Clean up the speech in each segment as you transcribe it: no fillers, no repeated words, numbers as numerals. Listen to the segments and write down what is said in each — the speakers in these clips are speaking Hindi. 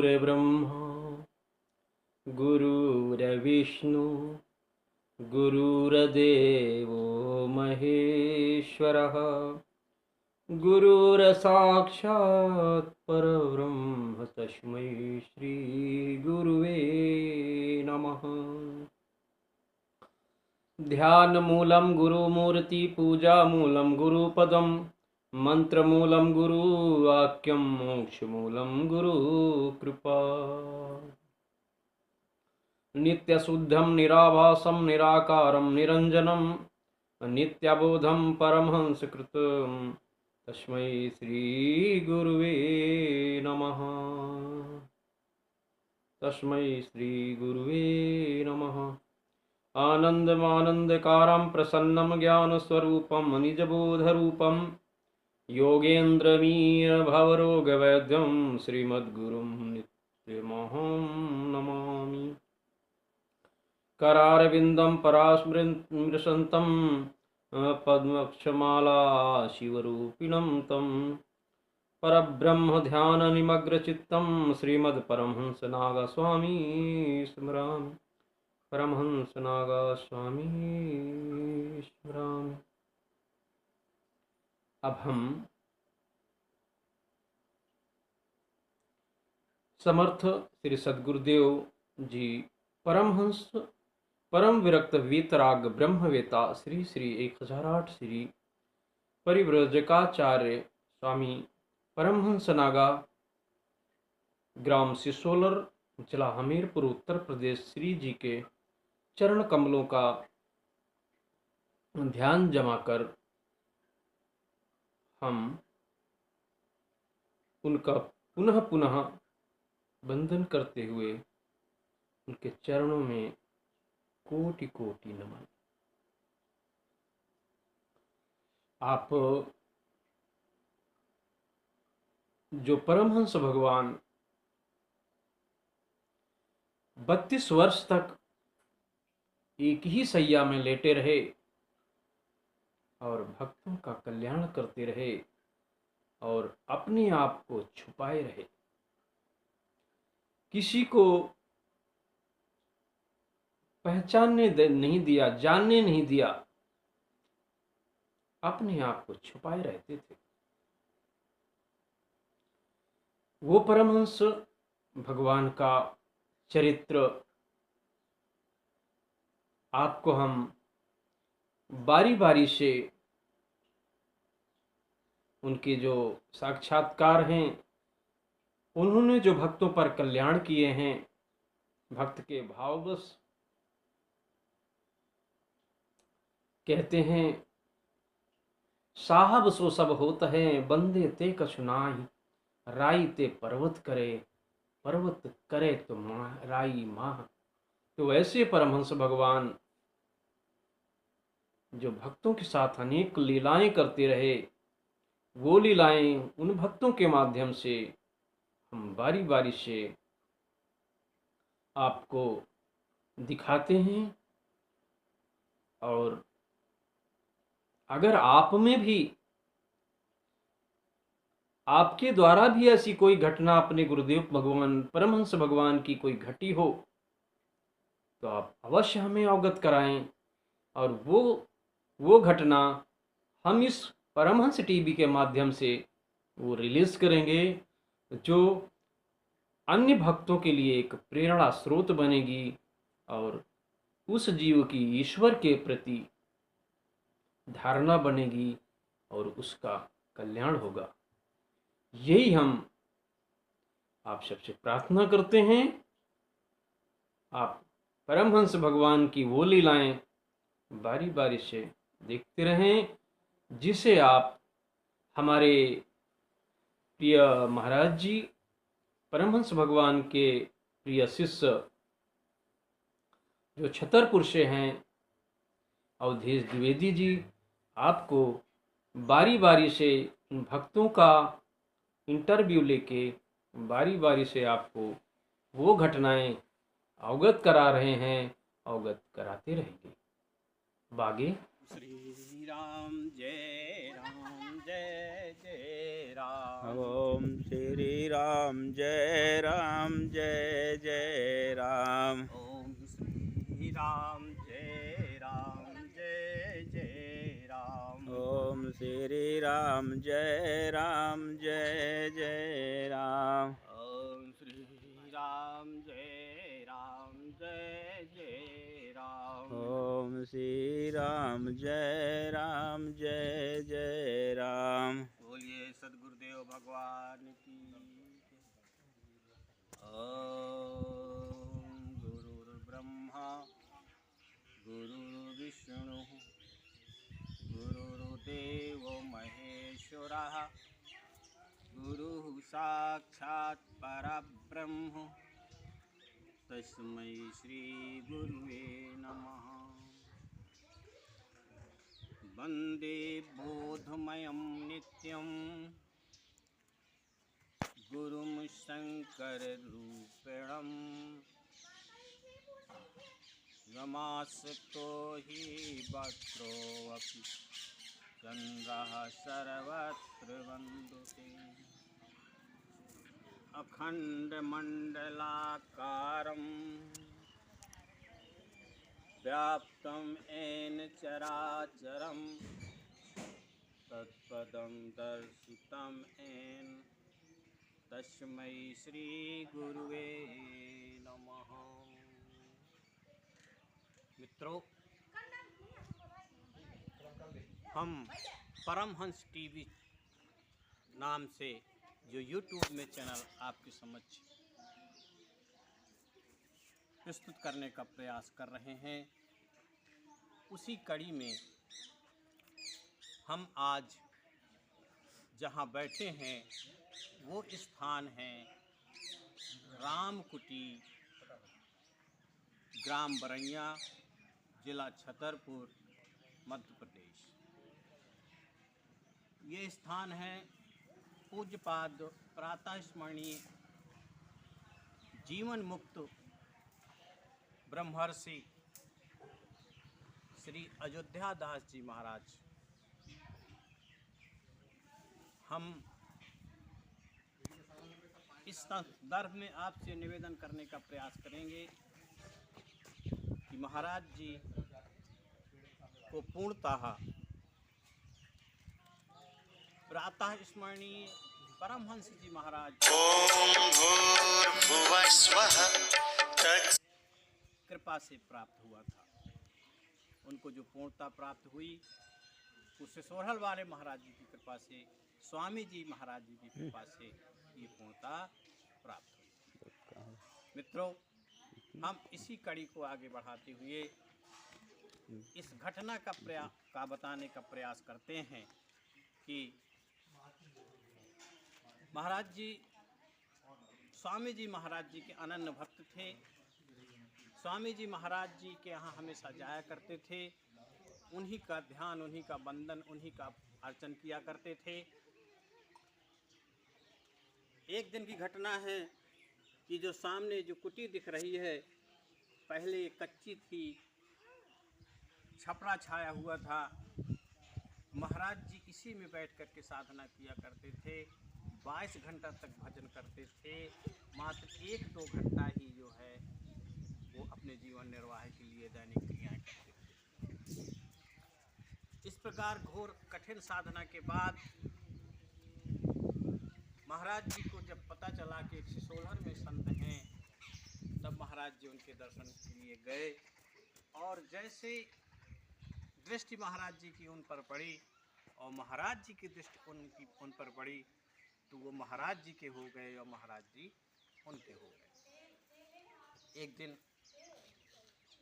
गुरुर्ब्रह्मा गुरुर्विष्णु गुरुर्देवो महेश्वरः गुरुर्साक्षात् परब्रह्म तस्मै श्री गुरुवे नमः। ध्यानमूलं गुरुमूर्ति पूजामूलं गुरुपदं मंत्रमूलं गुरुवाक्यं मोक्षमूलं गुरुकृपा। नित्यशुद्धं निराभासं निराकारं निरञ्जनं नित्याबोधं परमहंसकृतं तस्मै श्रीगुरुवे नमः। तस्मै श्रीगुरुवे नमः। आनन्दमानन्दकारं प्रसन्नं ज्ञानस्वरूपं निजबोधरूपं योगेन्द्रमीरभवरोगवैद्यं श्रीमद्गुरुं नित्यमहं नमामि। करारविन्दं परास्मृशन्तं पद्मक्षमाला शिवरूपिणं तं परब्रह्मध्याननिमग्नचित्तं श्रीमद्परमहंसनागस्वामी स्मरामि। परमहंसनागस्वामी स्मरामि। अब हम समर्थ श्री सद्गुरुदेव जी परमहंस परम विरक्त वीतराग ब्रह्मवेता श्री श्री 1008 श्री परिव्रजकाचार्य स्वामी परमहंसनागा ग्राम सिसोलर जिला हमीरपुर उत्तर प्रदेश श्री जी के चरण कमलों का ध्यान जमा कर हम उनका पुनः पुनः वंदन करते हुए उनके चरणों में कोटि कोटि नमन। आप जो परमहंस भगवान 32 वर्ष तक एक ही सैया में लेटे रहे और भक्तों का कल्याण करते रहे और अपने आप को छुपाए रहे, किसी को पहचानने नहीं दिया, जानने नहीं दिया, अपने आप को छुपाए रहते थे। वो परमहंस भगवान का चरित्र आपको हम बारी बारी से उनके जो साक्षात्कार हैं, उन्होंने जो भक्तों पर कल्याण किए हैं, भक्त के भाववश कहते हैं साहब सो सब होत है बंदे ते कछु नाही, राई ते पर्वत करे पर्वत करे तो राई माह। तो ऐसे परमहंस भगवान जो भक्तों के साथ अनेक लीलाएं करते रहे, वो लीलाएं उन भक्तों के माध्यम से हम बारी बारी से आपको दिखाते हैं। और अगर आप में भी, आपके द्वारा भी ऐसी कोई घटना अपने गुरुदेव भगवान परमहंस भगवान की कोई घटी हो, तो आप अवश्य हमें अवगत कराएं और वो घटना हम इस परमहंस टीवी के माध्यम से वो रिलीज करेंगे, जो अन्य भक्तों के लिए एक प्रेरणा स्रोत बनेगी और उस जीव की ईश्वर के प्रति धारणा बनेगी और उसका कल्याण होगा। यही हम आप सबसे प्रार्थना करते हैं। आप परमहंस भगवान की वो लीलाएं बारी बारी से देखते रहें, जिसे आप हमारे प्रिय महाराज जी परमहंस भगवान के प्रिय शिष्य जो छतरपुर से हैं अवधेश द्विवेदी जी, आपको बारी बारी से भक्तों का इंटरव्यू लेके बारी बारी से आपको वो घटनाएं अवगत करा रहे हैं, अवगत कराते रहेंगे। बागे श्री राम जय जय राम। ओम श्री राम जय जय राम। ओम श्री राम जय जय राम। ओम श्री राम जय जय राम। ओम श्री राम जय जय राम। ओम श्री राम जय जय राम। बोलिए सद्गुरुदेव भगवान की। ओम गुरुर्ब्रह्मा गुरुर्विष्णु गुरुर्देवो महेश्वरः गुरुः साक्षात् परब्रह्म तस्मै श्री गुरुवे नमः। वन्दे बोधमयं नित्यं गुरुं शङ्कररूपिणं नमास्तो हि वक्त्रोऽपि चन्द्रः सर्वत्र वन्दते। अखण्डमण्डलाकारं व्याप्तं येन चराचरं तत्पदं दर्शितं येन तस्मै श्री गुरुवे नमः। मित्रों, हम परमहंस टीवी नाम से जो यूट्यूब में चैनल आपके समक्ष प्रस्तुत करने का प्रयास कर रहे हैं, उसी कड़ी में हम आज जहां बैठे हैं वो स्थान है रामकुटी, ग्राम बरैया, जिला छतरपुर, मध्य प्रदेश। ये स्थान है पूज्यपाद प्रातः स्मरणीय जीवन मुक्त ब्रह्मर्षि श्री अयोध्या दास जी महाराज। हम इस संदर्भ में आपसे निवेदन करने का प्रयास करेंगे कि महाराज जी को पूर्णतः प्रातः स्मरणीय परमहंस जी महाराज कृपा से प्राप्त हुआ था। उनको जो पूर्णता प्राप्त हुई उससे सोरहल वाले महाराज जी की कृपा से, स्वामी जी महाराज जी की कृपा से ये पूर्णता प्राप्त हुई। मित्रों, हम इसी कड़ी को आगे बढ़ाते हुए इस घटना का बताने का प्रयास करते हैं कि महाराज जी स्वामी जी महाराज जी के अनन्य भक्त थे। स्वामी जी महाराज जी के यहाँ हमेशा जाया करते थे, उन्हीं का ध्यान, उन्हीं का वंदन, उन्हीं का अर्चन किया करते थे। एक दिन की घटना है कि जो सामने जो कुटी दिख रही है, पहले कच्ची थी, छपरा छाया हुआ था। महाराज जी इसी में बैठ कर के साधना किया करते थे। 22 घंटा तक भजन करते थे। मात्र 1-2 घंटा ही जो है वो अपने जीवन निर्वाह के लिए दैनिक क्रियाएं करते थे। इस प्रकार घोर कठिन साधना के बाद महाराज जी को जब पता चला कि 116 में संत हैं, तब महाराज जी उनके दर्शन के लिए गए और जैसे दृष्टि महाराज जी की उन पर पड़ी और महाराज जी की दृष्टि उन पर पड़ी, तो वो महाराज जी के हो गए और महाराज जी उनके हो गए। एक दिन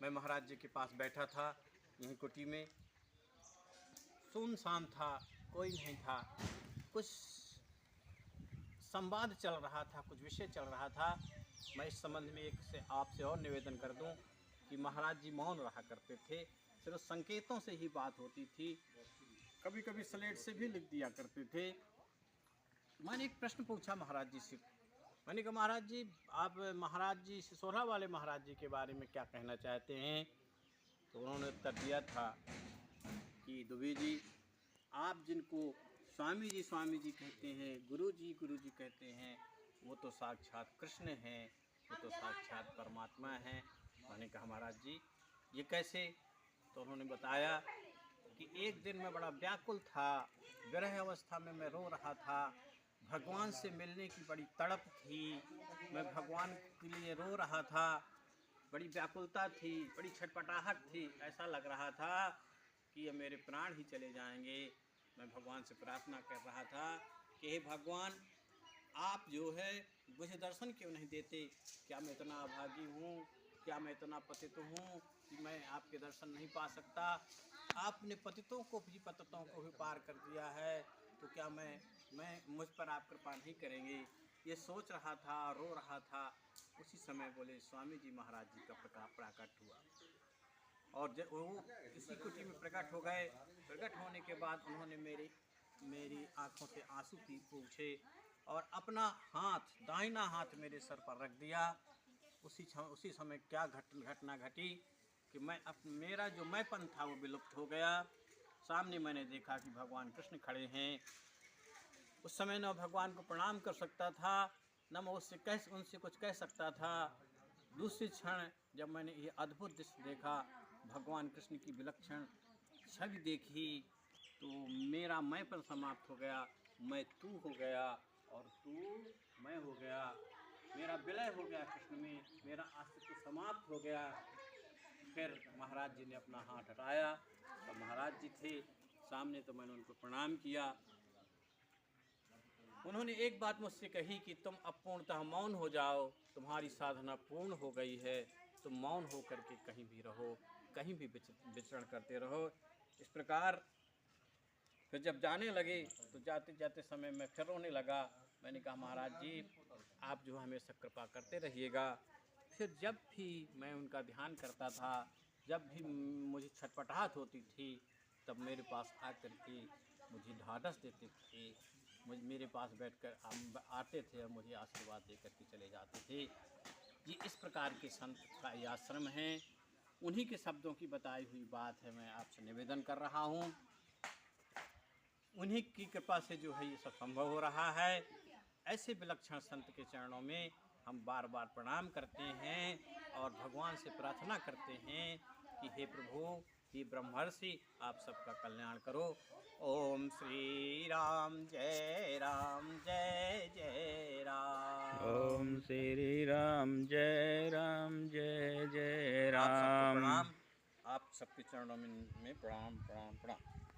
मैं महाराज जी के पास बैठा था, यहीं कुटी में, सुनसान था, कोई नहीं था। कुछ संवाद चल रहा था, कुछ विषय चल रहा था। मैं इस संबंध में एक से आपसे और निवेदन कर दूं कि महाराज जी मौन रहा करते थे, सिर्फ संकेतों से ही बात होती थी, कभी कभी स्लेट से भी लिख दिया करते थे। मैंने एक प्रश्न पूछा महाराज जी से। मैंने कहा, महाराज जी, आप महाराज जी सिसोरा वाले महाराज जी के बारे में क्या कहना चाहते हैं? तो उन्होंने उत्तर दिया था कि दुबे जी, आप जिनको स्वामी जी कहते हैं, गुरु जी कहते हैं, वो तो साक्षात कृष्ण हैं, वो तो साक्षात परमात्मा हैं। मैंने कहा महाराज जी ये कैसे? तो उन्होंने बताया कि एक दिन मैं बड़ा व्याकुल था, विरह अवस्था में मैं रो रहा था, भगवान से मिलने की बड़ी तड़प थी, मैं भगवान के लिए रो रहा था, बड़ी व्याकुलता थी, बड़ी छटपटाहट थी, ऐसा लग रहा था कि ये मेरे प्राण ही चले जाएंगे। मैं भगवान से प्रार्थना कर रहा था कि हे भगवान, आप जो है मुझे दर्शन क्यों नहीं देते? क्या मैं इतना अभागी हूँ? क्या मैं इतना पतित हूँ कि मैं आपके दर्शन नहीं पा सकता? आपने पतितों को भी पार कर दिया है, तो क्या मैं मुझ पर आप कृपा नहीं करेंगे? ये सोच रहा था, रो रहा था। उसी समय बोले स्वामी जी महाराज जी का प्रकट हुआ, और जब वो इसी कुटी में प्रकट हो गए, प्रकट होने के बाद उन्होंने मेरी आंखों से आंसू पूछे और अपना हाथ, दाहिना हाथ मेरे सर पर रख दिया। उसी समय क्या घटना घटी कि मेरा जो मैंपन था वो विलुप्त हो गया। सामने मैंने देखा कि भगवान कृष्ण खड़े हैं। उस समय न भगवान को प्रणाम कर सकता था, न मैं उनसे कुछ कह सकता था। दूसरे क्षण जब मैंने ये अद्भुत दृश्य देखा, भगवान कृष्ण की विलक्षण छवि देखी, तो मेरा मैंपन समाप्त हो गया। मैं तू हो गया और तू मैं हो गया। मेरा विलय हो गया कृष्ण में, मेरा अस्तित्व समाप्त हो गया। फिर महाराज जी ने अपना हाथ हटाया, तो महाराज जी थे सामने, तो मैंने उनको प्रणाम किया। उन्होंने एक बात मुझसे कही कि तुम अब पूर्णतः मौन हो जाओ, तुम्हारी साधना पूर्ण हो गई है, तुम मौन हो करके कहीं भी रहो, कहीं भी विचरण करते रहो। इस प्रकार फिर जब जाने लगे तो जाते जाते समय मैं फिर रोने लगा। मैंने कहा महाराज जी आप जो हमेशा कृपा करते रहिएगा। फिर जब भी मैं उनका ध्यान करता था, जब भी मुझे छटपटाहट होती थी, तब मेरे पास आकर के मुझे ढाढ़स देते थे, मेरे पास बैठकर हम आते थे और मुझे आशीर्वाद देकर के चले जाते थे। ये इस प्रकार के संत का ये आश्रम है। उन्हीं के शब्दों की बताई हुई बात है, मैं आपसे निवेदन कर रहा हूँ। उन्हीं की कृपा से जो है ये सब संभव हो रहा है। ऐसे विलक्षण संत के चरणों में हम बार बार प्रणाम करते हैं और भगवान से प्रार्थना करते हैं कि हे प्रभु, हे ब्रह्मर्षि, आप सबका कल्याण करो। ओम श्री राम जय राम, जय जय राम। ओम श्री राम जय राम, जय जय आप सबको राम। प्रणाम, आप सबके चरणों में प्रणाम प्रणाम प्रणाम।